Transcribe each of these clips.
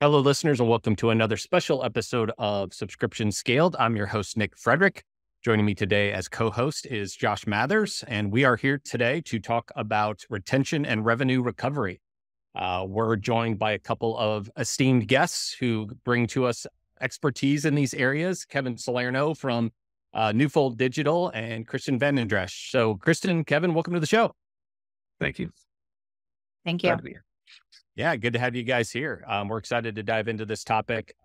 Hello, listeners, and welcome to another special episode of Subscription Scaled. I'm your host, Nick Frederick. Joining me today as co-host is Josh Mathers, and we are here today to talk about retention and revenue recovery. We're joined by a couple of esteemed guests who bring to us expertise in these areas, Kevin Salerno from Newfold Digital and Kristen Vandendresch. So Kristen, Kevin, welcome to the show. Thank you. Thank you. Glad to be here. Yeah, good to have you guys here. We're excited to dive into this topic.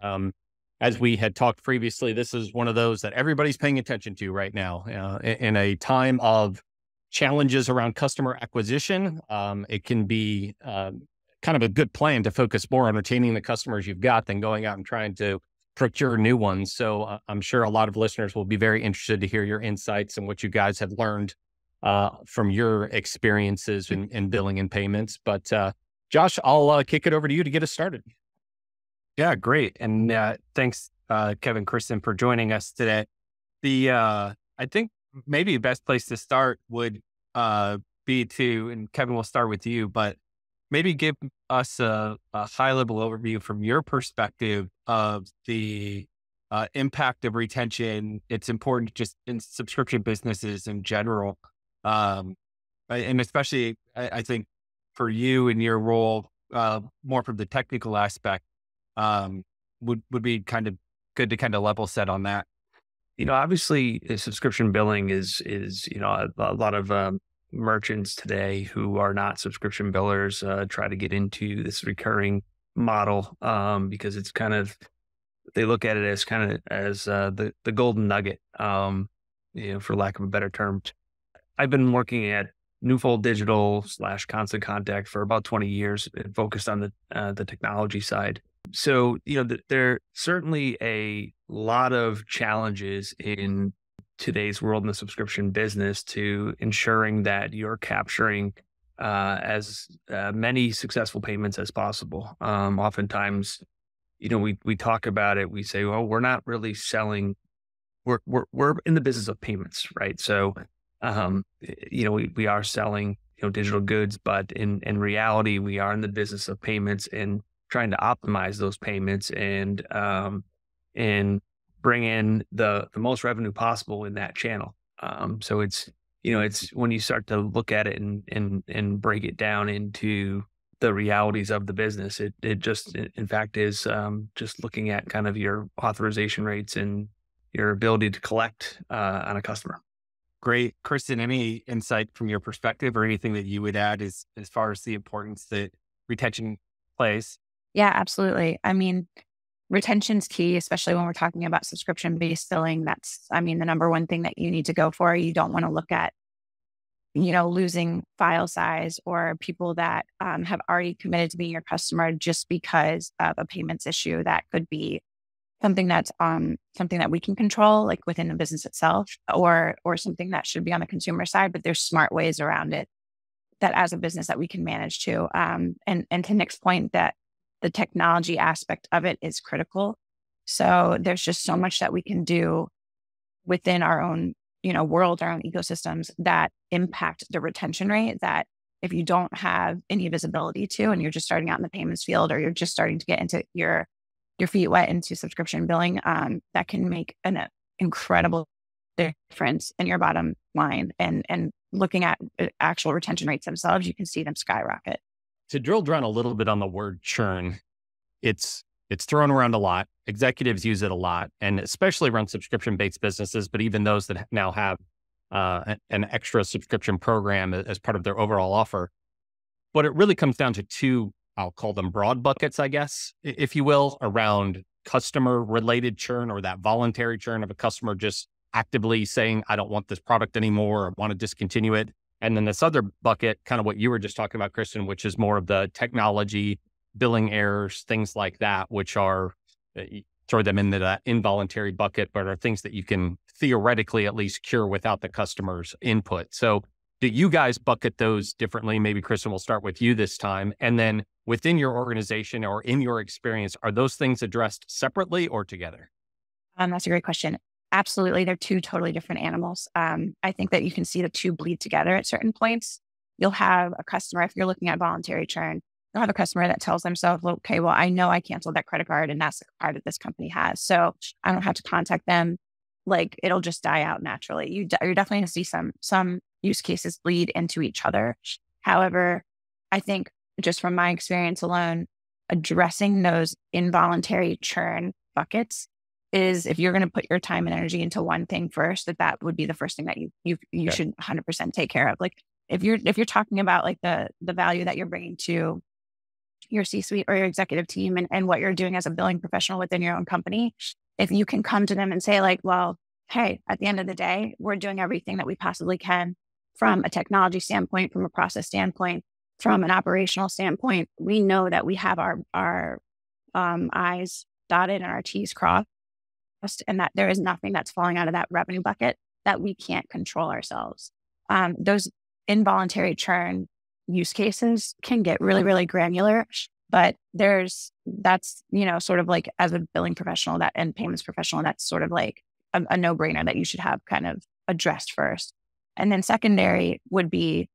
As we had talked previously, this is one of those that everybody's paying attention to right now. In a time of challenges around customer acquisition, it can be kind of a good plan to focus more on retaining the customers you've got than going out and trying to procure new ones. So I'm sure a lot of listeners will be very interested to hear your insights and what you guys have learned from your experiences in billing and payments. But Josh, I'll kick it over to you to get us started. Yeah, great. And thanks, Kevin, Kristen, for joining us today. I think maybe the best place to start would be to, and Kevin, we'll start with you, but maybe give us a high-level overview from your perspective of the impact of retention. It's important just in subscription businesses in general. And especially, I think, for you in your role, more from the technical aspect, would be kind of good to kind of level set on that. Obviously subscription billing is a lot of merchants today who are not subscription billers try to get into this recurring model because it's kind of, they look at it as the golden nugget, for lack of a better term. I've been working at Newfold Digital / Constant Contact for about 20 years, focused on the technology side. So, there are certainly a lot of challenges in today's world in the subscription business to ensuring that you're capturing as many successful payments as possible. Oftentimes, we talk about it. We say, well, we're not really selling. We're in the business of payments, right? So, we are selling, digital goods, but in reality, we are in the business of payments and trying to optimize those payments and bring in the most revenue possible in that channel. So it's when you start to look at it and break it down into the realities of the business, it just, in fact, is just looking at kind of your authorization rates and your ability to collect on a customer. Great. Kristen, any insight from your perspective or anything that you would add as far as the importance that retention plays? Yeah, absolutely. I mean, retention's key, especially when we're talking about subscription-based billing. That's, the number one thing that you need to go for. You don't want to look at, losing file size or people that have already committed to being your customer just because of a payments issue. That could be something that's something that we can control, like within the business itself, or something that should be on the consumer side. But there's smart ways around it that as a business that we can manage too. And to Nick's point, that the technology aspect of it is critical. So there's just so much that we can do within our own, world, our own ecosystems that impact the retention rate, that if you don't have any visibility to, and you're just starting out in the payments field, or you're just starting to get into your feet wet into subscription billing, that can make an incredible difference in your bottom line. And looking at actual retention rates themselves, you can see them skyrocket. To drill down a little bit on the word churn, it's thrown around a lot. Executives use it a lot, and especially around subscription-based businesses, but even those that now have an extra subscription program as part of their overall offer. But it really comes down to two, I'll call them broad buckets, I guess, if you will, around customer-related churn, or that voluntary churn of a customer just actively saying, I don't want this product anymore, or want to discontinue it. And then this other bucket, kind of what you were just talking about, Kristen, which is more of the technology, billing errors, things like that, which are, throw them into that involuntary bucket, but are things that you can theoretically at least cure without the customer's input. So do you guys bucket those differently? Maybe Kristen, we'll start with you this time. And then within your organization or in your experience, are those things addressed separately or together? That's a great question. Absolutely. They're two totally different animals. I think that you can see the two bleed together at certain points. You'll have a customer, if you're looking at voluntary churn, they'll have a customer that tells themselves, okay, well, I know I canceled that credit card and that's the card that this company has. So I don't have to contact them. Like it'll just die out naturally. You're definitely going to see some use cases bleed into each other. However, I think just from my experience alone, addressing those involuntary churn buckets is, if you're going to put your time and energy into one thing first, that would be the first thing that you should 100% take care of. Like if you're talking about like the value that you're bringing to your C-suite or your executive team and what you're doing as a billing professional within your own company, if you can come to them and say like, well, hey, at the end of the day, we're doing everything that we possibly can from a technology standpoint, from a process standpoint, from an operational standpoint. We know that we have our I's dotted and our T's crossed, and that there is nothing that's falling out of that revenue bucket that we can't control ourselves. Those involuntary churn use cases can get really, really granular, but that's, sort of like as a billing professional and payments professional, that's sort of like a no-brainer that you should have kind of addressed first. And then secondary would be,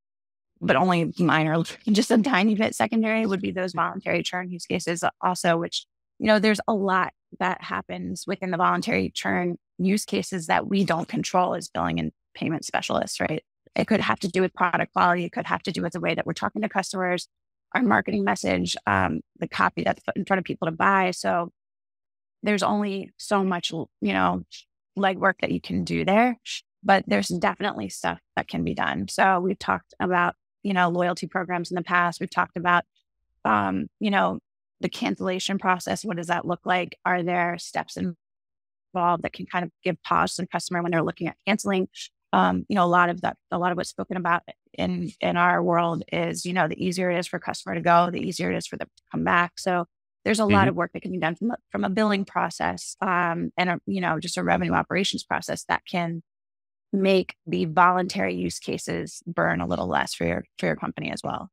but only minor, just a tiny bit secondary, would be those voluntary churn use cases also, which, there's a lot that happens within the voluntary churn use cases that we don't control as billing and payment specialists, right? It could have to do with product quality. It could have to do with the way that we're talking to customers, our marketing message, the copy that's put in front of people to buy. So there's only so much, legwork that you can do there, but there's definitely stuff that can be done. So we've talked about, loyalty programs in the past. We've talked about, the cancellation process. What does that look like? Are there steps involved that can kind of give pause to the customer when they're looking at canceling? A lot of what's spoken about in our world is, the easier it is for a customer to go, the easier it is for them to come back. So there's a lot of work that can be done from a billing process, and just a revenue operations process that can make the voluntary use cases burn a little less for your company as well.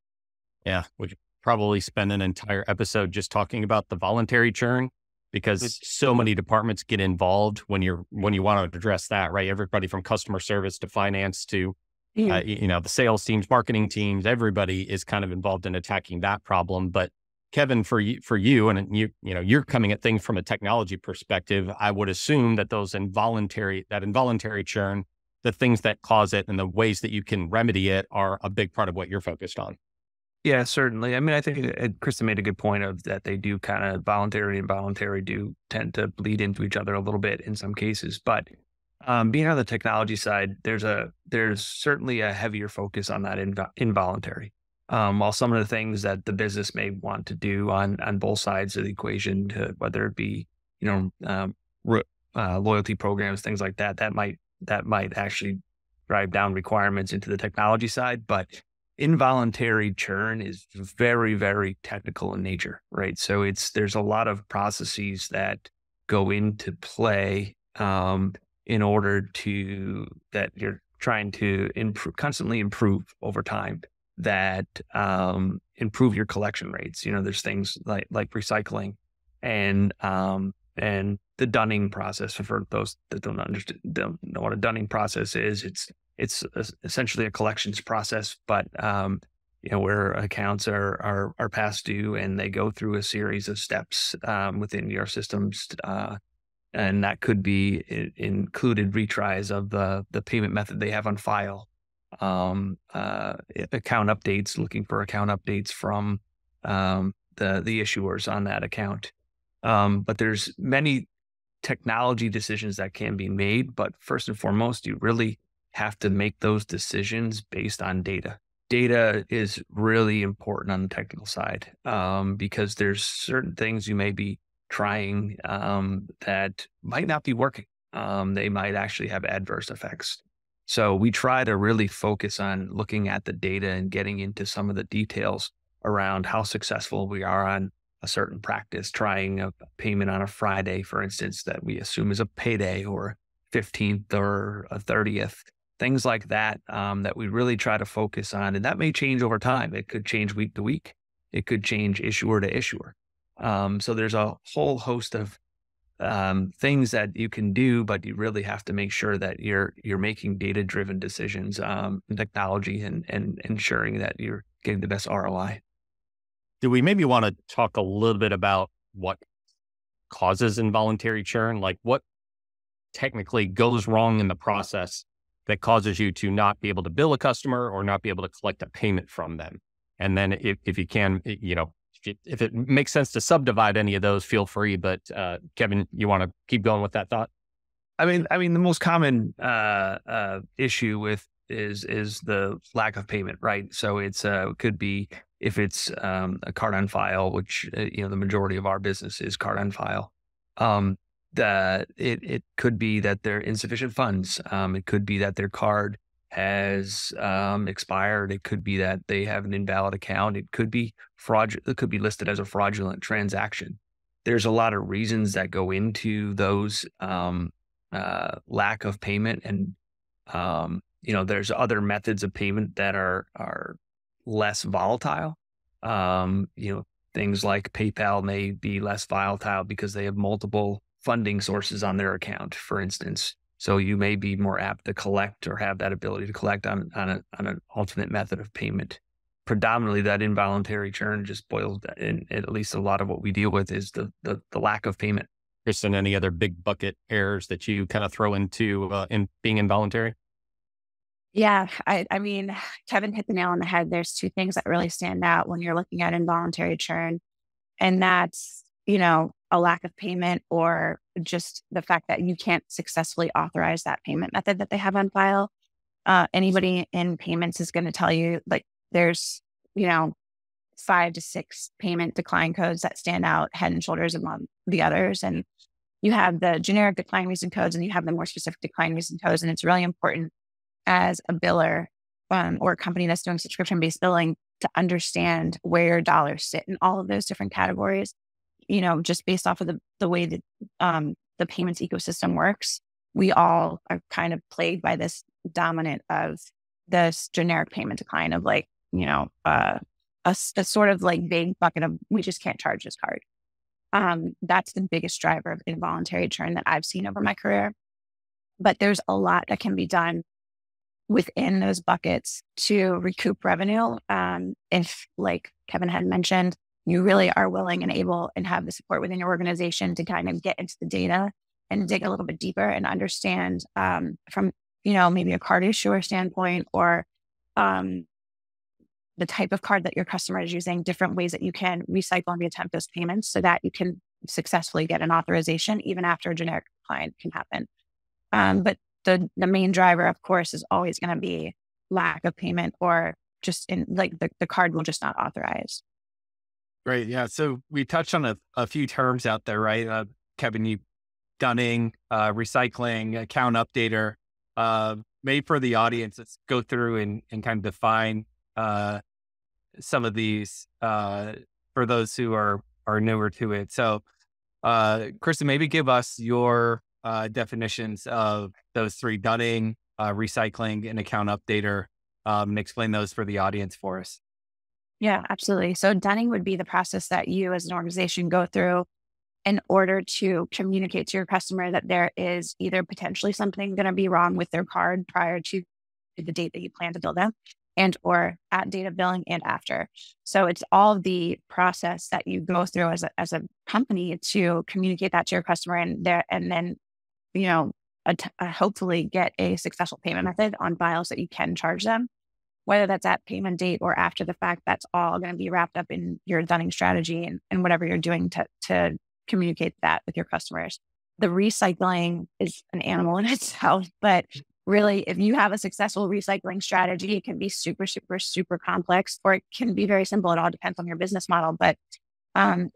Yeah, we could probably spend an entire episode just talking about the voluntary churn, because so many departments get involved when you want to address that, right? Everybody from customer service to finance to the sales teams, marketing teams, everybody is kind of involved in attacking that problem. But Kevin, for you, and you're coming at things from a technology perspective, I would assume that involuntary churn, the things that cause it and the ways that you can remedy it are a big part of what you're focused on. Yeah, certainly. I mean, I think Kristen made a good point of that they do kind of voluntary and involuntary do tend to bleed into each other a little bit in some cases. But being on the technology side, there's certainly a heavier focus on that involuntary. While some of the things that the business may want to do on both sides of the equation, whether it be loyalty programs, things like that might actually drive down requirements into the technology side, but involuntary churn is very, very technical in nature, right? So there's a lot of processes that go into play in order that you're trying to constantly improve over time that improve your collection rates. There's things like recycling and the dunning process. For those that don't know what a dunning process is, it's essentially a collections process, but where accounts are past due and they go through a series of steps within your systems, and that could be included retries of the payment method they have on file, account updates, looking for account updates from the issuers on that account. But there's many technology decisions that can be made, but first and foremost, you really have to make those decisions based on data. Data is really important on the technical side because there's certain things you may be trying that might not be working. They might actually have adverse effects. So we try to really focus on looking at the data and getting into some of the details around how successful we are on a certain practice, trying a payment on a Friday, for instance, that we assume is a payday, or 15th or a 30th. Things like that, that we really try to focus on. And that may change over time. It could change week to week. It could change issuer to issuer. So there's a whole host of things that you can do, but you really have to make sure that you're making data-driven decisions in technology and ensuring that you're getting the best ROI. do we maybe want to talk a little bit about what causes involuntary churn? Like what technically goes wrong in the process that causes you to not be able to bill a customer or not be able to collect a payment from them? And then if you can, if it makes sense to subdivide any of those, feel free. But Kevin, you want to keep going with that thought? I mean, the most common issue with is the lack of payment, right? So it's could be if it's a card on file, which the majority of our business is card on file. That it could be that they're insufficient funds. It could be that their card has expired. It could be that they have an invalid account. It could be It could be listed as a fraudulent transaction. There's a lot of reasons that go into those lack of payment, and there's other methods of payment that are less volatile. Things like PayPal may be less volatile because they have multiple funding sources on their account, for instance. So you may be more apt to collect or have that ability to collect on an alternate method of payment. Predominantly, that involuntary churn just boils in, at least a lot of what we deal with is the lack of payment. Kristen, any other big bucket errors that you kind of throw into in being involuntary? Yeah, I mean, Kevin hit the nail on the head. There's two things that really stand out when you're looking at involuntary churn, and that's, a lack of payment or just the fact that you can't successfully authorize that payment method that they have on file. Anybody in payments is going to tell you, like, there's, 5 to 6 payment decline codes that stand out head and shoulders among the others. And you have the generic decline reason codes and you have the more specific decline reason codes. And it's really important as a biller or a company that's doing subscription-based billing to understand where your dollars sit in all of those different categories. Just based off of the way that the payments ecosystem works, we all are kind of plagued by this dominant of this generic payment decline of a sort of like vague bucket of, we just can't charge this card. That's the biggest driver of involuntary churn that I've seen over my career. But there's a lot that can be done within those buckets to recoup revenue. If, like Kevin had mentioned, you really are willing and able and have the support within your organization to kind of get into the data and dig a little bit deeper and understand from, maybe a card issuer standpoint or the type of card that your customer is using, different ways that you can recycle and reattempt those payments so that you can successfully get an authorization even after a generic decline can happen. But the main driver, of course, is always going to be lack of payment or just the card will just not authorize. Right. Yeah. So we touched on a few terms out there, right? Kevin, dunning, recycling, account updater. Maybe for the audience, let's go through and kind of define some of these for those who are newer to it. So, Kristen, maybe give us your definitions of those three: dunning, recycling, and account updater, and explain those for the audience for us. Yeah, absolutely. So dunning would be the process that you as an organization go through in order to communicate to your customer that there is either potentially something going to be wrong with their card prior to the date that you plan to bill them and or at date of billing and after. So it's all the process that you go through as a company to communicate that to your customer and then, hopefully get a successful payment method on files that you can charge them. Whether that's at payment date or after the fact, that's all going to be wrapped up in your dunning strategy and whatever you're doing to communicate that with your customers. The recycling is an animal in itself, but really, if you have a successful recycling strategy, it can be super, super, super complex, or it can be very simple. It all depends on your business model, but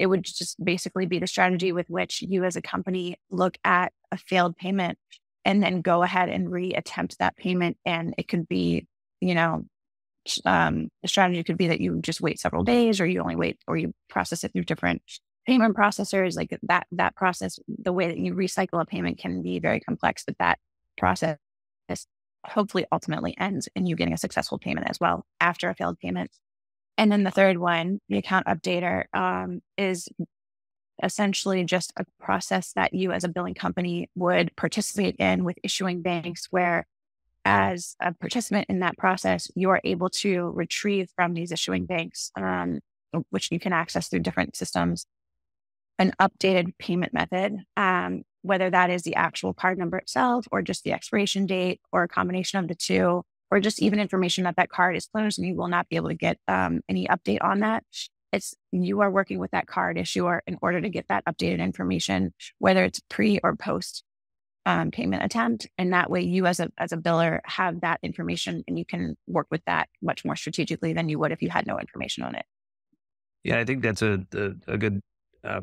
it would just basically be the strategy with which you as a company look at a failed payment and then go ahead and reattempt that payment. And it could be, the strategy could be that you just wait several days, or you only wait, or you process it through different payment processors. Like that process, the way that you recycle a payment can be very complex, but that process hopefully ultimately ends in you getting a successful payment as well after a failed payment. And then the third one, the account updater, is essentially just a process that you as a billing company would participate in with issuing banks, where as a participant in that process, you are able to retrieve from these issuing banks which you can access through different systems, an updated payment method, whether that is the actual card number itself or just the expiration date or a combination of the two, or just even information that that card is closed and you will not be able to get any update on that. You are working with that card issuer in order to get that updated information, whether it's pre or post payment attempt. And that way you as a biller have that information and you can work with that much more strategically than you would if you had no information on it. Yeah, I think that's a good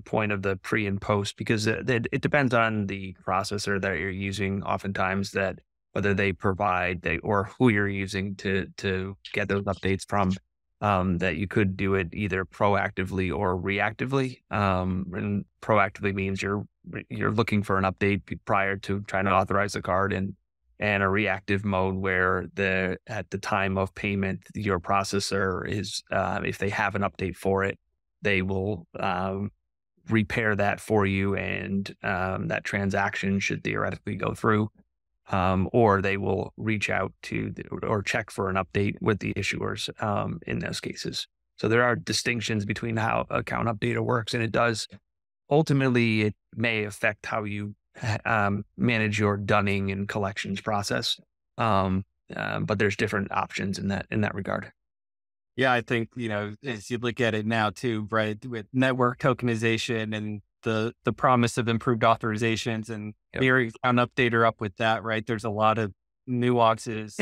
point of the pre and post, because it depends on the processor that you're using. Oftentimes, that whether they provide or who you're using to get those updates from, that you could do it either proactively or reactively. And proactively means you're looking for an update prior to trying to authorize the card, and a reactive mode where at the time of payment, your processor is, if they have an update for it, they will repair that for you, and that transaction should theoretically go through. Or they will reach out to or check for an update with the issuers in those cases. So there are distinctions between how account updater works, and it does ultimately, it may affect how you manage your dunning and collections process. But there's different options in that regard. Yeah, I think, as you look at it now too, right, with network tokenization and the promise of improved authorizations and mirroring account updater up with that, right? There's a lot of nuances,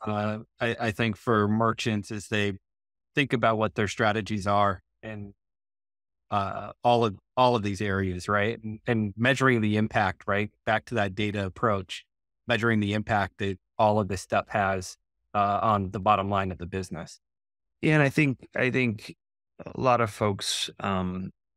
I think, for merchants as they think about what their strategies are and all of these areas, right? And measuring the impact, right? Back to that data approach, measuring the impact that all of this stuff has on the bottom line of the business. Yeah, and I think a lot of folks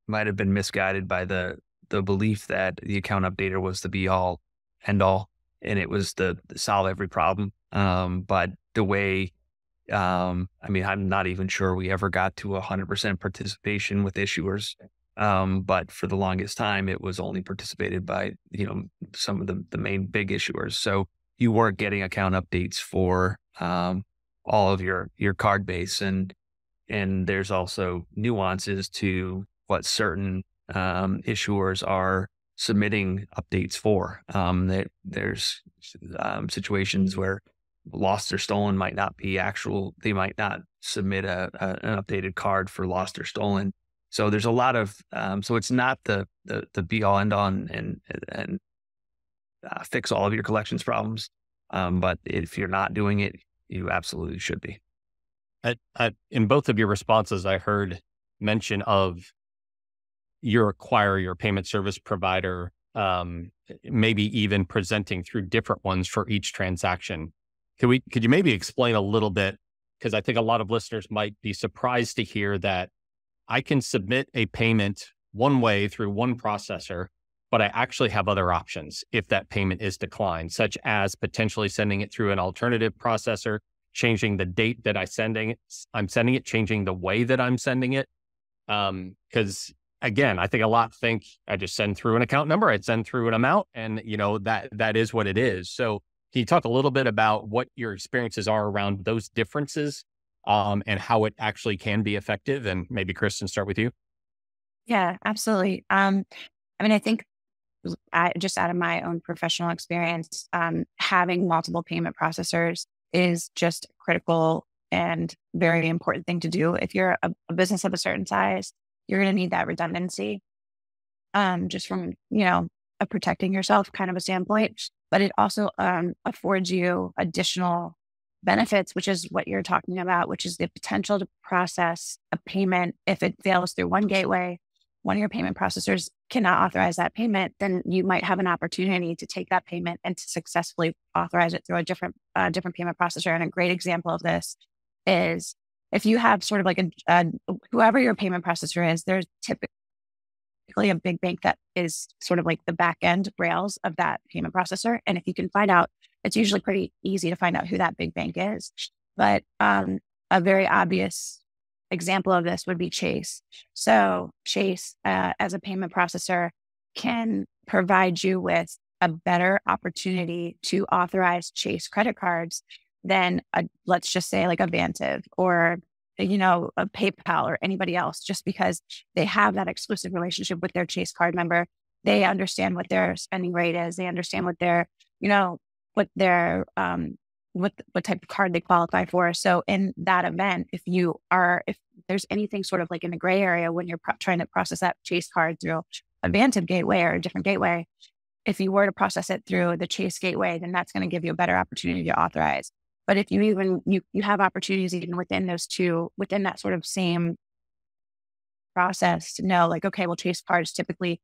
might have been misguided by the belief that the account updater was the be all end all, and it was the solve every problem. But the way, I'm not even sure we ever got to 100% participation with issuers. But for the longest time, it was only participated by, some of the main big issuers. So you weren't getting account updates for all of your card base, and there's also nuances to what certain issuers are submitting updates for. There's situations where lost or stolen might not be actual. They might not submit an updated card for lost or stolen. So there's a lot of so it's not the be all end all and fix all of your collections problems. But if you're not doing it, you absolutely should be. In both of your responses, I heard mention of your acquirer, your payment service provider, maybe even presenting through different ones for each transaction. Could you maybe explain a little bit? Because I think a lot of listeners might be surprised to hear that I can submit a payment one way through one processor, but I actually have other options if that payment is declined, such as potentially sending it through an alternative processor, changing the date that I'm sending it, changing the way that I'm sending it. Because again, I think a lot think I just send through an account number, I'd send through an amount, and that is what it is. So can you talk a little bit about what your experiences are around those differences and how it actually can be effective? And maybe Kristen, start with you. Yeah, absolutely. I think just out of my own professional experience, having multiple payment processors is just critical and very important thing to do. If you're a business of a certain size, you're going to need that redundancy, just from, a protecting yourself kind of a standpoint. But it also affords you additional benefits, which is what you're talking about, which is the potential to process a payment. If it fails through one gateway, one of your payment processors cannot authorize that payment, then you might have an opportunity to take that payment and to successfully authorize it through a different payment processor. And a great example of this is if you have sort of like whoever your payment processor is, there's typically a big bank that is sort of like the back end rails of that payment processor. And if you can find out, it's usually pretty easy to find out who that big bank is. But a very obvious example of this would be Chase. So Chase, as a payment processor, can provide you with a better opportunity to authorize Chase credit cards than let's just say like a Vantiv or a PayPal or anybody else, just because they have that exclusive relationship with their Chase card member. They understand what their spending rate is. They understand what their, what their, what type of card they qualify for. So in that event, if there's anything sort of like in the gray area when you're trying to process that Chase card through a Vantiv gateway or a different gateway, if you were to process it through the Chase gateway, then that's going to give you a better opportunity to authorize. But if you have opportunities even within those two, within that sort of same process to know like, okay, well, Chase cards typically,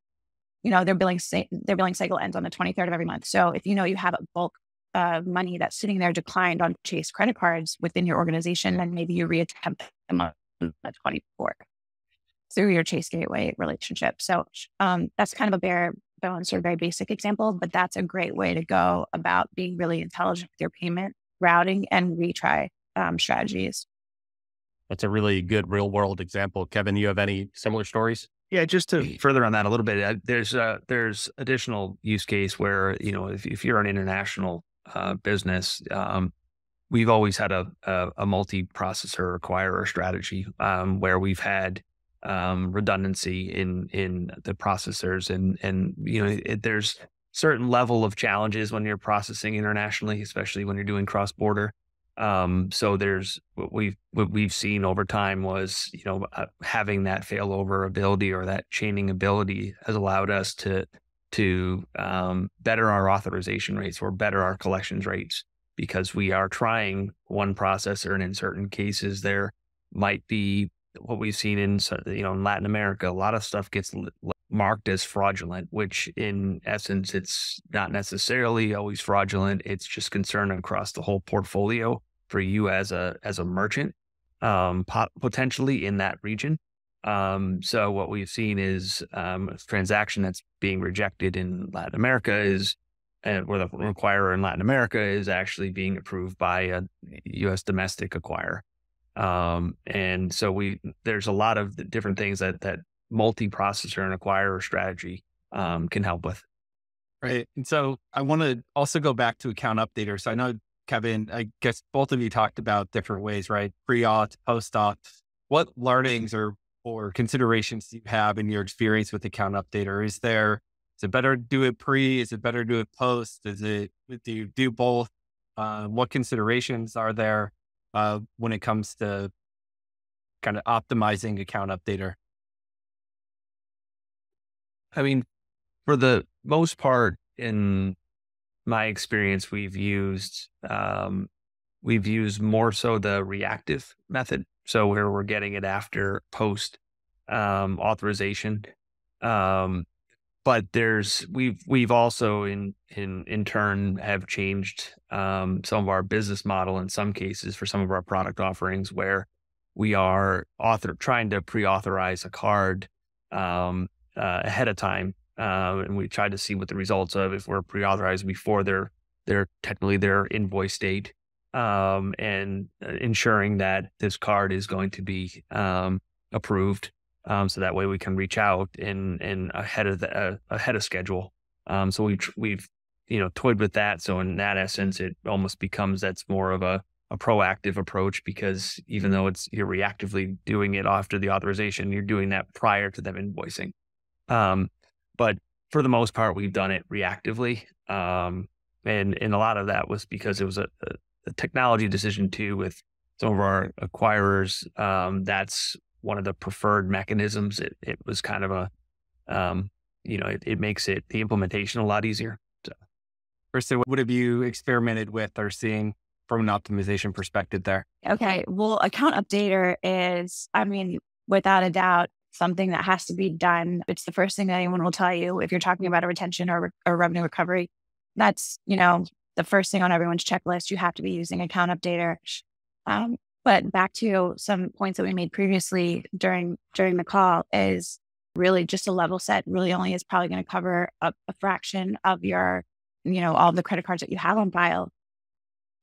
their billing cycle ends on the 23rd of every month. So if you have a bulk of money that's sitting there declined on Chase credit cards within your organization, then maybe you reattempt them on the 24th through your Chase gateway relationship. So that's kind of a bare bones, sort of very basic example, but that's a great way to go about being really intelligent with your payment routing and retry strategies. That's a really good real world example. Kevin, you have any similar stories? Yeah, just to further on that a little bit, there's additional use case where, if you're an international business, we've always had a multi-processor acquirer strategy where we've had redundancy in the processors, and there's certain level of challenges when you're processing internationally, especially when you're doing cross-border. So there's what we've seen over time was, having that failover ability or that chaining ability has allowed us to better our authorization rates or better our collections rates, because we are trying one processor, and in certain cases there might be what we've seen in Latin America, a lot of stuff gets marked as fraudulent, which in essence, it's not necessarily always fraudulent. It's just concern across the whole portfolio for you as a merchant, potentially in that region. So what we've seen is a transaction that's being rejected in Latin America where the acquirer in Latin America is actually being approved by a U.S. domestic acquirer. And so there's a lot of different things that multi-processor and acquirer strategy can help with. Right. And so I want to also go back to Account Updater. So I know, Kevin, I guess both of you talked about different ways, right? Pre-auth, post-auth. What learnings or considerations do you have in your experience with Account Updater? Is it better to do it pre? Is it better to do it post? Do you do both? What considerations are there when it comes to kind of optimizing Account Updater? I mean, for the most part, in my experience, we've used more so the reactive method. So where we're getting it after post authorization. But we've also in turn have changed some of our business model in some cases for some of our product offerings, where we are trying to pre-authorize a card ahead of time, and we try to see what the results of if we're pre-authorized before their technically their invoice date, and ensuring that this card is going to be approved. So that way we can reach out and ahead of schedule. So we've toyed with that. So in that essence, it almost becomes that's more of a proactive approach, because even though you're reactively doing it after the authorization, you're doing that prior to them invoicing. But for the most part, we've done it reactively. And a lot of that was because it was a technology decision too with some of our acquirers. That's one of the preferred mechanisms. It was kind of it makes the implementation a lot easier. So. Kristen, what have you experimented with or seen from an optimization perspective there? Okay. Well, Account Updater is, without a doubt, something that has to be done. It's the first thing that anyone will tell you if you're talking about a retention or revenue recovery. That's, the first thing on everyone's checklist. You have to be using Account Updater. But back to some points that we made previously during the call is really just a level set really only is probably going to cover a fraction of your, all the credit cards that you have on file.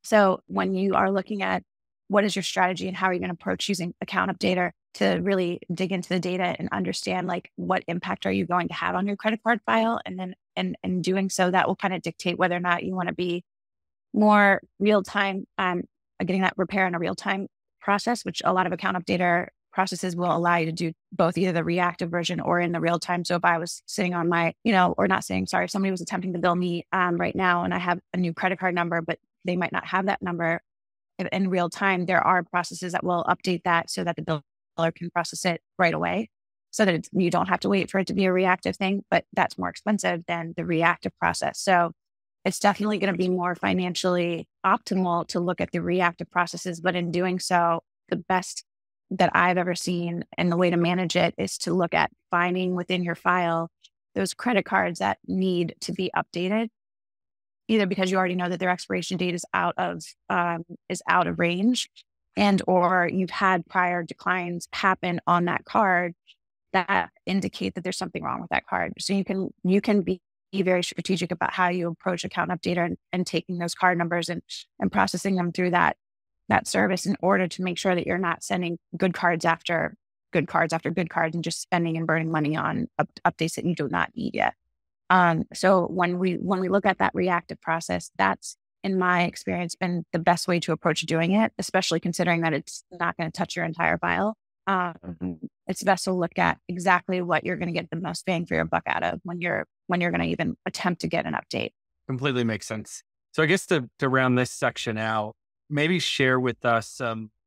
So when you are looking at what is your strategy and how are you going to approach using Account Updater to really dig into the data and understand like what impact are you going to have on your credit card file, and then and doing so that will kind of dictate whether or not you want to be more real time, getting that repair in a real time process, which a lot of account updater processes will allow you to do both either the reactive version or in the real time. So if I was sitting on my, or not saying, sorry, if somebody was attempting to bill me right now and I have a new credit card number, but they might not have that number in real time, there are processes that will update that so that the biller can process it right away so that you don't have to wait for it to be a reactive thing, but that's more expensive than the reactive process. So it's definitely going to be more financially optimal to look at the reactive processes. But in doing so, the best that I've ever seen and the way to manage it is to look at finding within your file those credit cards that need to be updated, either because you already know that their expiration date is out of range, and or you've had prior declines happen on that card that indicate that there's something wrong with that card. So you can be very strategic about how you approach account updater and taking those card numbers and processing them through that service in order to make sure that you're not sending good cards after good cards after good cards and just spending and burning money on updates that you do not need yet. So when we look at that reactive process, that's, in my experience, been the best way to approach doing it, especially considering that it's not going to touch your entire file. It's best to look at exactly what you're going to get the most bang for your buck out of when you're going to even attempt to get an update. Completely makes sense. So I guess to round this section out, maybe share with us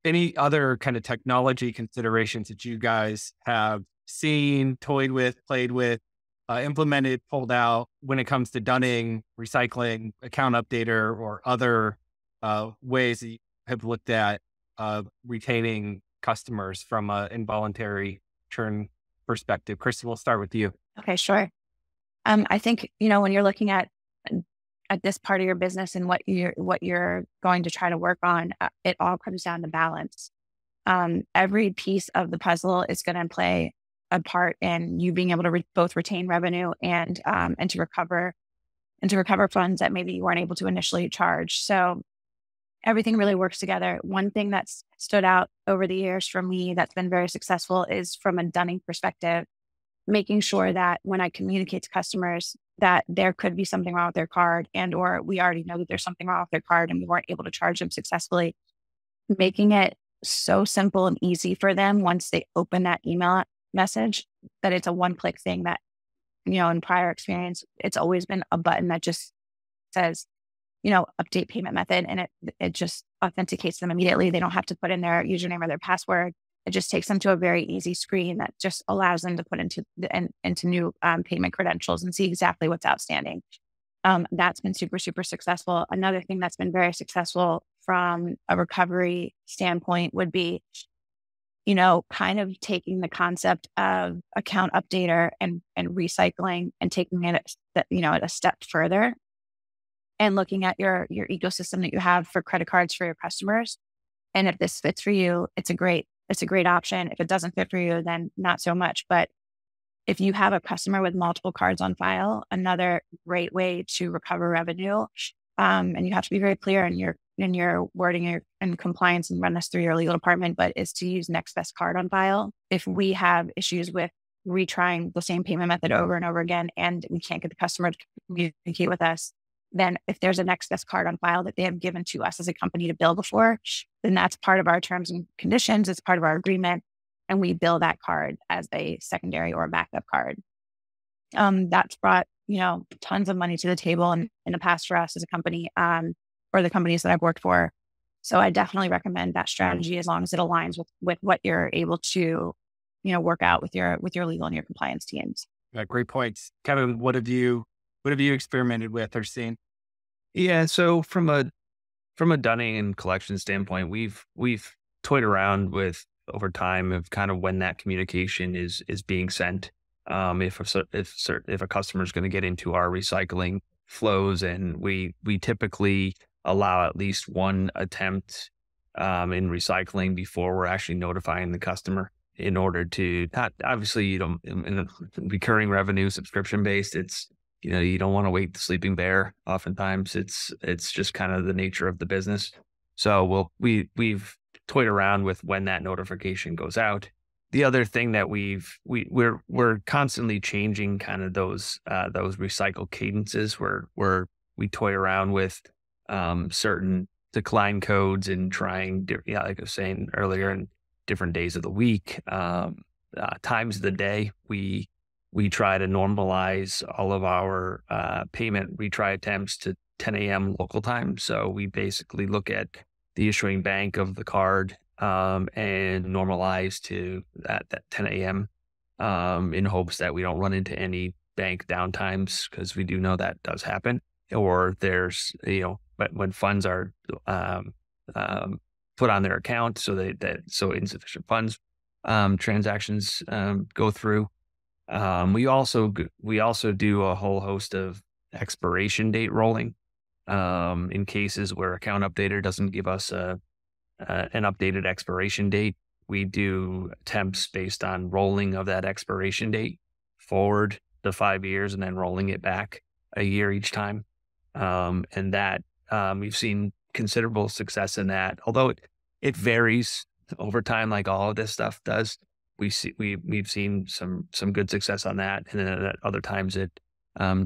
any other kind of technology considerations that you guys have seen, toyed with, played with, implemented, pulled out when it comes to dunning, recycling, account updater, or other ways that you have looked at retaining customers from an involuntary churn perspective. Kristen, we'll start with you. Okay, sure. I think, when you're looking at this part of your business and what you're going to try to work on, it all comes down to balance. Every piece of the puzzle is going to play a part in you being able to both retain revenue and to recover funds that maybe you weren't able to initially charge. So everything really works together. One thing that's stood out over the years for me that's been very successful is from a dunning perspective, making sure that when I communicate to customers that there could be something wrong with their card and or we already know that there's something wrong with their card and we weren't able to charge them successfully, making it so simple and easy for them once they open that email message that it's a one-click thing that, in prior experience, it's always been a button that just says, update payment method, and it just authenticates them immediately. They don't have to put in their username or their password. It just takes them to a very easy screen that just allows them to put into new payment credentials and see exactly what's outstanding. That's been super, super successful. Another thing that's been very successful from a recovery standpoint would be, kind of taking the concept of account updater and recycling and taking it a step further and looking at your ecosystem that you have for credit cards for your customers. And if this fits for you, it's a great option. If it doesn't fit for you, then not so much. But if you have a customer with multiple cards on file, another great way to recover revenue, and you have to be very clear in your wording and compliance and run this through your legal department, but is to use next best card on file. If we have issues with retrying the same payment method over and over again, and we can't get the customer to communicate with us, then if there's a next best card on file that they have given to us as a company to bill before, then that's part of our terms and conditions. It's part of our agreement. And we bill that card as a secondary or a backup card. That's brought, tons of money to the table in the past for us as a company, or the companies that I've worked for. So I definitely recommend that strategy as long as it aligns with what you're able to, work out with your legal and your compliance teams. Yeah, great points. Kevin, what have you experimented with or seen? Yeah. So from a dunning and collection standpoint, we've toyed around with over time of kind of when that communication is being sent. If a customer is going to get into our recycling flows, and we typically allow at least one attempt in recycling before we're actually notifying the customer, in order to not, obviously, in a recurring revenue subscription based, it's, you don't want to wake the sleeping bear. Oftentimes it's just kind of the nature of the business. So we've toyed around with when that notification goes out. The other thing that we're constantly changing kind of those recycle cadences where we toy around with certain decline codes and trying, like I was saying earlier, in different days of the week, times of the day. We try to normalize all of our payment retry attempts to 10 a.m. local time. So we basically look at the issuing bank of the card and normalize to that 10 a.m. In hopes that we don't run into any bank downtimes, because we do know that does happen. Or there's, but when funds are put on their account, so so insufficient funds transactions go through. We also do a whole host of expiration date rolling in cases where account updater doesn't give us an updated expiration date. We do attempts based on rolling of that expiration date forward to 5 years and then rolling it back a year each time. And that we've seen considerable success in that, although it varies over time, like all of this stuff does. We've seen some good success on that, and then at other times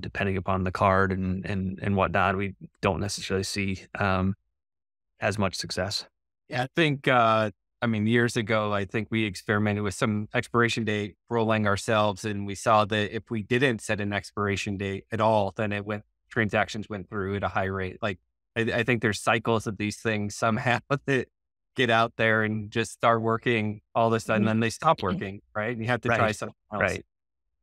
depending upon the card and whatnot, we don't necessarily see as much success. Yeah, I think years ago, I think we experimented with some expiration date rolling ourselves, and we saw that if we didn't set an expiration date at all, then transactions went through at a high rate. Like I think there's cycles of these things somehow that get out there and just start working all of a sudden, then they stop working, right? And you have to try something else.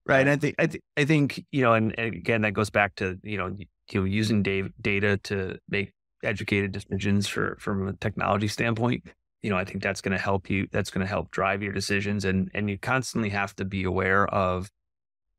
Right. I think, and again, that goes back to, using data to make educated decisions from a technology standpoint. I think that's going to help you. That's going to help drive your decisions. And you constantly have to be aware of,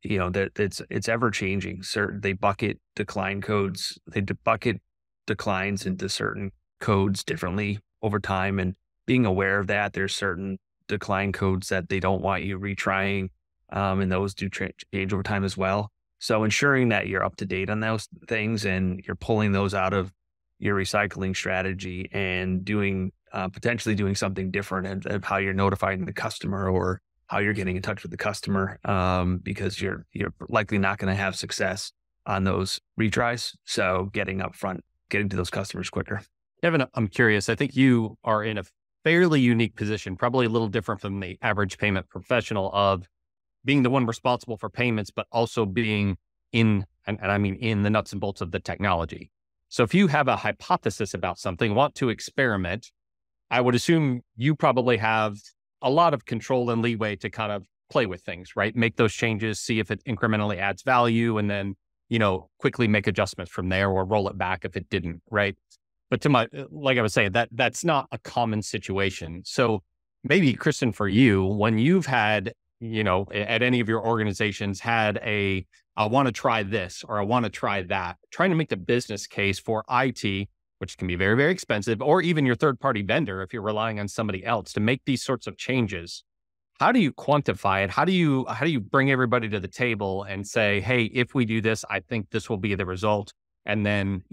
that it's ever changing. They bucket decline codes. They bucket declines into certain codes differently over time, and being aware of that. There's certain decline codes that they don't want you retrying, and those do change over time as well. So ensuring that you're up to date on those things and you're pulling those out of your recycling strategy and potentially doing something different of how you're notifying the customer or how you're getting in touch with the customer, because you're likely not going to have success on those retries. So getting upfront, getting to those customers quicker. Kevin, I'm curious. I think you are in a fairly unique position, probably a little different from the average payment professional, of being the one responsible for payments, but also being in the nuts and bolts of the technology. So if you have a hypothesis about something, want to experiment, I would assume you probably have a lot of control and leeway to kind of play with things, right? Make those changes, see if it incrementally adds value, and then, quickly make adjustments from there or roll it back if it didn't, right? But like I was saying, that's not a common situation. So maybe, Kristen, for you, when you've had, at any of your organizations had I want to try this or I want to try that, trying to make the business case for IT, which can be very, very expensive, or even your third-party vendor if you're relying on somebody else to make these sorts of changes. How do you quantify it? How do you bring everybody to the table and say, hey, if we do this, I think this will be the result. And then,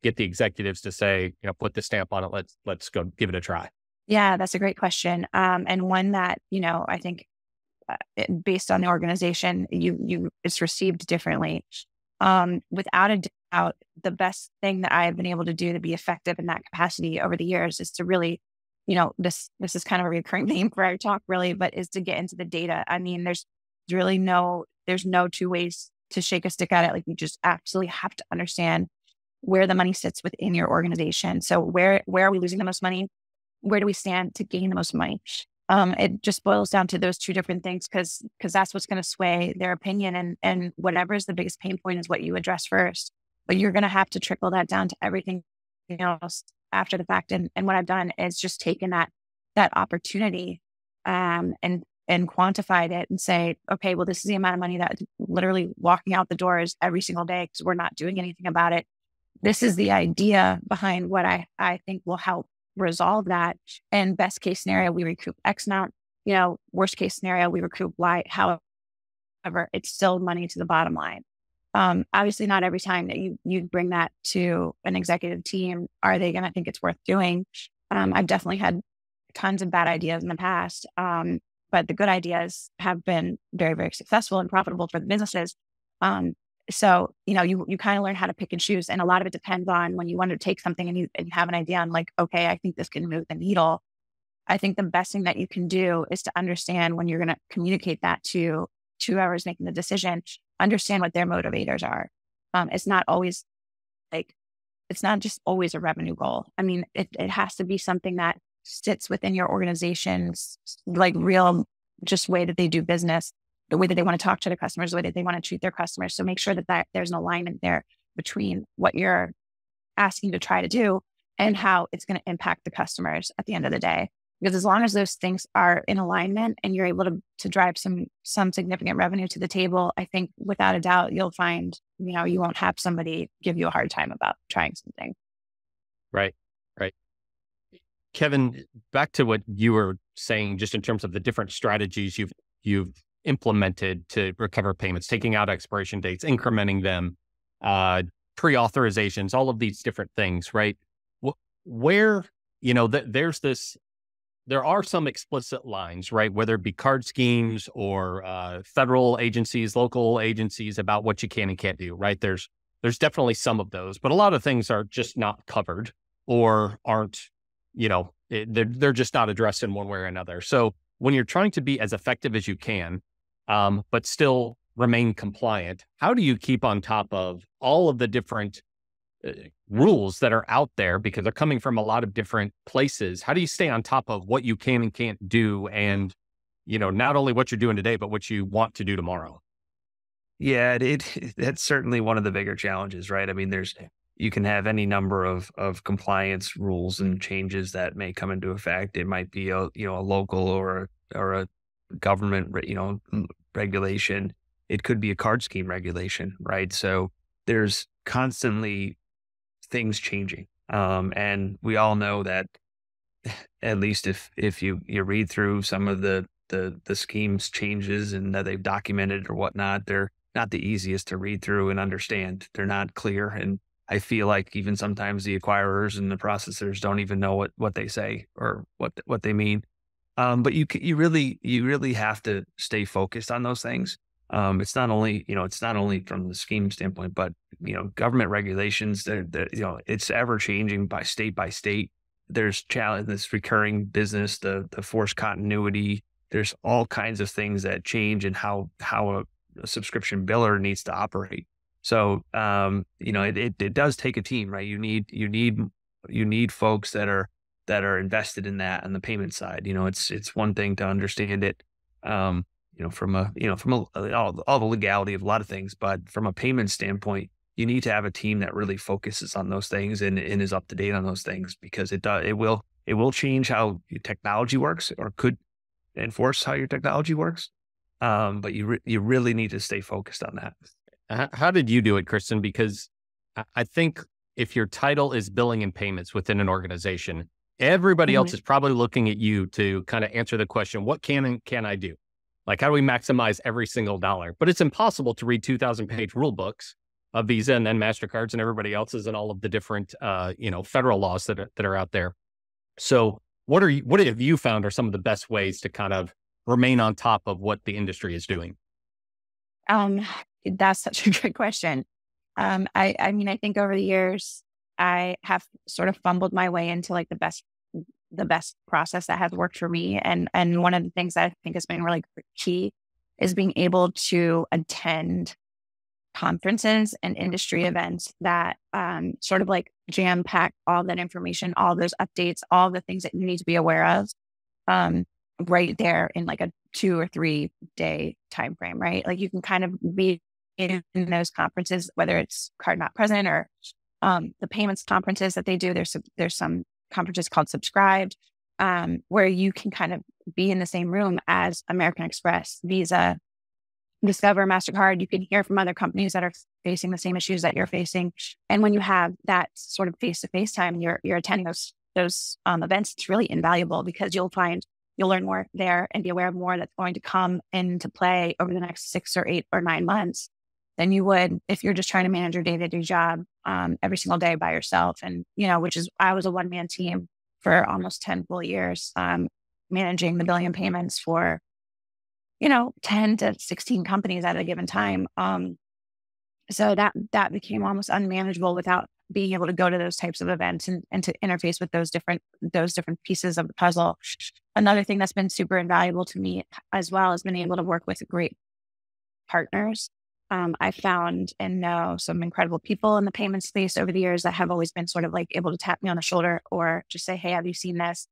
get the executives to say, put the stamp on it. Let's go give it a try. Yeah, that's a great question. And one that, I think based on the organization, it's received differently. Without a doubt, the best thing that I have been able to do to be effective in that capacity over the years is to really, this is kind of a recurring theme for our talk, really, but is to get into the data. I mean, there's no two ways to shake a stick at it. Like, you just absolutely have to understand where the money sits within your organization. So where are we losing the most money? Where do we stand to gain the most money? It just boils down to those two different things, because that's what's going to sway their opinion, and whatever is the biggest pain point is what you address first. But you're going to have to trickle that down to everything else after the fact. And what I've done is just taken that opportunity and quantified it and say, okay, well, this is the amount of money that's literally walking out the doors every single day because we're not doing anything about it. This is the idea behind what I think will help resolve that. And best case scenario, we recoup X amount. Worst case scenario, we recoup Y. However, it's still money to the bottom line. Obviously, not every time that you bring that to an executive team are they going to think it's worth doing. I've definitely had tons of bad ideas in the past. But the good ideas have been very, very successful and profitable for the businesses. So, you kind of learn how to pick and choose. And a lot of it depends on when you want to take something and you have an idea on like, okay, I think this can move the needle. I think the best thing that you can do is to understand when you're going to communicate that to whoever's making the decision, understand what their motivators are. It's not always like, it's not just always a revenue goal. I mean, it has to be something that sits within your organization's like real just way that they do business, the way that they want to talk to their customers, the way that they want to treat their customers. So make sure that there's an alignment there between what you're asking to try to do and how it's going to impact the customers at the end of the day. Because as long as those things are in alignment and you're able to drive some significant revenue to the table, I think without a doubt, you'll find, you won't have somebody give you a hard time about trying something. Right. Right. Kevin, back to what you were saying, just in terms of the different strategies you've implemented to recover payments, taking out expiration dates, incrementing them, pre-authorizations, all of these different things, right? Where, there are some explicit lines, right? Whether it be card schemes or federal agencies, local agencies about what you can and can't do, right? There's definitely some of those, but a lot of things are just not covered or aren't, they're just not addressed in one way or another. So when you're trying to be as effective as you can, but still remain compliant, how do you keep on top of all of the different rules that are out there, because they're coming from a lot of different places? How do you stay on top of what you can and can't do, and not only what you're doing today, but what you want to do tomorrow? Yeah, that's certainly one of the bigger challenges, right? I mean, you can have any number of compliance rules and changes that may come into effect. It might be a local or a government regulation. It could be a card scheme regulation, right? So there's constantly things changing. And we all know that, at least if you read through some of the schemes changes and that they've documented or whatnot, they're not the easiest to read through and understand. They're not clear. And I feel like even sometimes the acquirers and the processors don't even know what they say or what they mean. But you really have to stay focused on those things. It's not only from the scheme standpoint, but government regulations. It's ever changing by state. There's challenge, this recurring business, the forced continuity. There's all kinds of things that change in how a subscription biller needs to operate. So it does take a team, right? You need folks that are invested in that on the payment side. It's one thing to understand it. From all the legality of a lot of things, but from a payment standpoint, you need to have a team that really focuses on those things and is up to date on those things, because it will change how your technology works, or could enforce how your technology works. But you really need to stay focused on that. How did you do it, Kristen? Because I think if your title is billing and payments within an organization, everybody else is probably looking at you to kind of answer the question, what can and can I do? Like, how do we maximize every single dollar? But it's impossible to read 2,000-page rule books of Visa and then MasterCards and everybody else's and all of the different, federal laws that are out there. So what have you found are some of the best ways to kind of remain on top of what the industry is doing? That's such a good question. I mean, I think over the years, I have sort of fumbled my way into like the best process that has worked for me. And one of the things that I think has been really key is being able to attend conferences and industry events that sort of like jam pack all that information, all those updates, all the things that you need to be aware of right there in like a 2 or 3 day time frame, right? Like you can kind of be in those conferences, whether it's Card Not Present or the payments conferences that they do. There's some conferences called Subscribed, where you can kind of be in the same room as American Express, Visa, Discover, MasterCard. You can hear from other companies that are facing the same issues that you're facing. And when you have that sort of face-to-face time, you're attending those events, it's really invaluable, because you'll learn more there and be aware of more that's going to come into play over the next 6 or 8 or 9 months than you would if you're just trying to manage your day-to-day job every single day by yourself. And, I was a one-man team for almost 10 full years, managing the billing and payments for, 10 to 16 companies at a given time. So that became almost unmanageable without being able to go to those types of events and to interface with those different pieces of the puzzle. Another thing that's been super invaluable to me as well has been able to work with great partners. I found and know some incredible people in the payment space over the years that have always been sort of like able to tap me on the shoulder or just say, hey, have you seen this?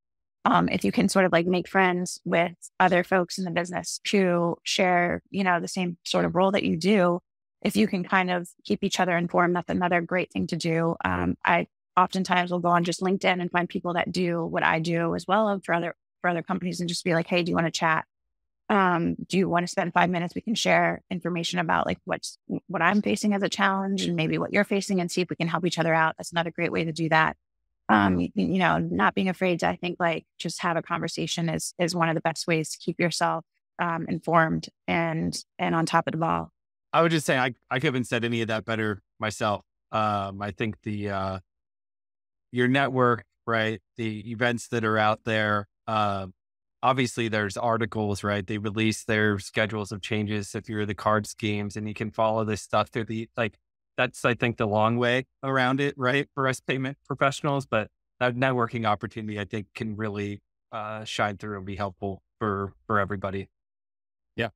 If you can sort of like make friends with other folks in the business who share, the same sort of role that you do, if you can kind of keep each other informed, that's another great thing to do. I oftentimes will go on just LinkedIn and find people that do what I do as well for other companies and just be like, hey, do you want to chat? Do you want to spend 5 minutes? We can share information about like what I'm facing as a challenge and maybe what you're facing and see if we can help each other out. That's another great way to do that. Not being afraid to, I think, like just have a conversation is one of the best ways to keep yourself informed and on top of the ball. I would just say I couldn't said any of that better myself. I think your network, right? The events that are out there, obviously there's articles, right? They release their schedules of changes if you're the card schemes and you can follow this stuff through that's, I think, the long way around it, right? For us payment professionals, but that networking opportunity, I think, can really shine through and be helpful for everybody. Yeah.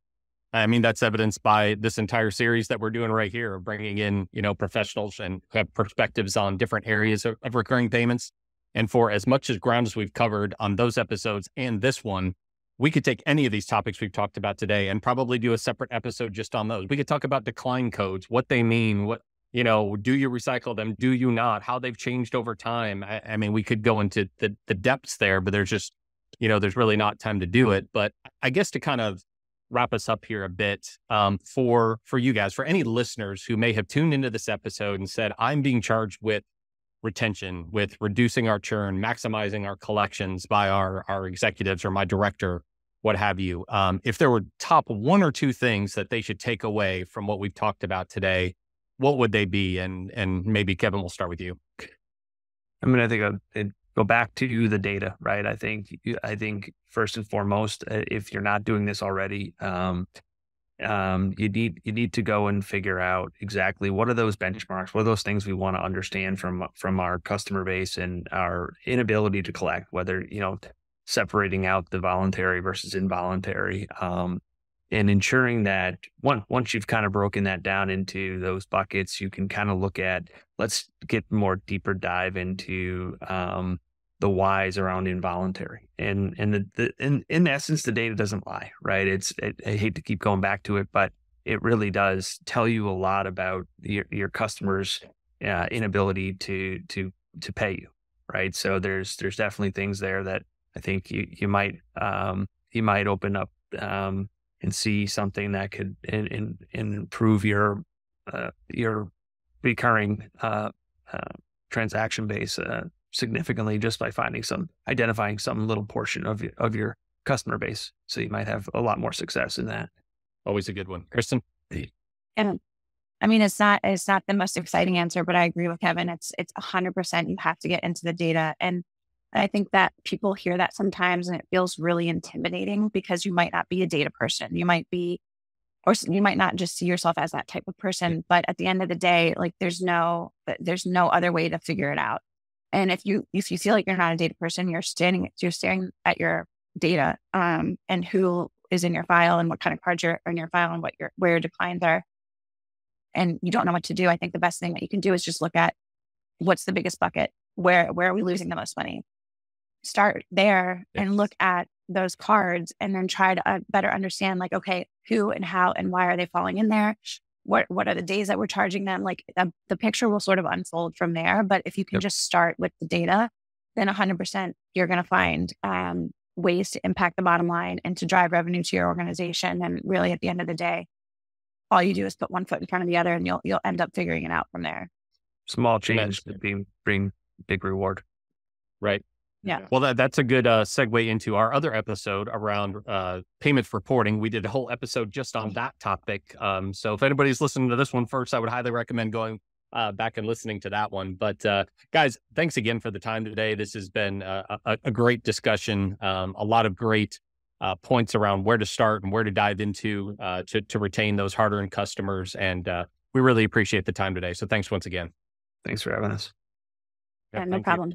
I mean, that's evidenced by this entire series that we're doing right here, bringing in, professionals and who have perspectives on different areas of recurring payments. And for as much as ground as we've covered on those episodes and this one, we could take any of these topics we've talked about today and probably do a separate episode just on those. We could talk about decline codes, what they mean, do you recycle them? Do you not? How they've changed over time. I mean, we could go into the depths there, but there's just, there's really not time to do it. But I guess to kind of wrap us up here a bit, for you guys, for any listeners who may have tuned into this episode and said, I'm being charged with retention, with reducing our churn, maximizing our collections by our executives or my director, what have you. If there were top one or two things that they should take away from what we've talked about today, what would they be? And maybe Kevin, we'll start with you. I mean, I think I'd go back to the data, right? I think first and foremost, if you're not doing this already, you need to go and figure out exactly what are those benchmarks, what are those things we want to understand from our customer base and our inability to collect, whether, separating out the voluntary versus involuntary, and ensuring that once you've kind of broken that down into those buckets, you can kind of look at, let's get more deeper dive into the whys around involuntary. And in essence, the data doesn't lie, right? I hate to keep going back to it, but it really does tell you a lot about your customers' inability to pay you, right? So there's definitely things there that I think you might open up and see something that could improve your recurring transaction base significantly just by identifying some little portion of your customer base. So you might have a lot more success in that. Always a good one. Kristen? And I mean, it's not the most exciting answer, but I agree with Kevin. It's 100%. You have to get into the data. And I think that people hear that sometimes and it feels really intimidating because you might not be a data person. You might not just see yourself as that type of person. But at the end of the day, like there's no other way to figure it out. And if you feel like you're not a data person, you're staring at your data, and who is in your file and what kind of cards are in your file and where your declines are, and you don't know what to do. I think the best thing that you can do is just look at what's the biggest bucket. Where are we losing the most money? Start there and look at those cards and then try to better understand, like, okay, who and how and why are they falling in there? What are the days that we're charging them? Like the picture will sort of unfold from there. But if you can just start with the data, then 100% you're going to find ways to impact the bottom line and to drive revenue to your organization. And really at the end of the day, all you do is put one foot in front of the other and you'll end up figuring it out from there. Small change bring big reward. Right. Yeah. Well, that's a good segue into our other episode around payments reporting. We did a whole episode just on that topic. So if anybody's listening to this one first, I would highly recommend going back and listening to that one. But guys, thanks again for the time today. This has been a great discussion. A lot of great points around where to start and where to dive into to retain those hard-earned customers. And we really appreciate the time today. So thanks once again. Thanks for having us. Yep, no thank you. problem.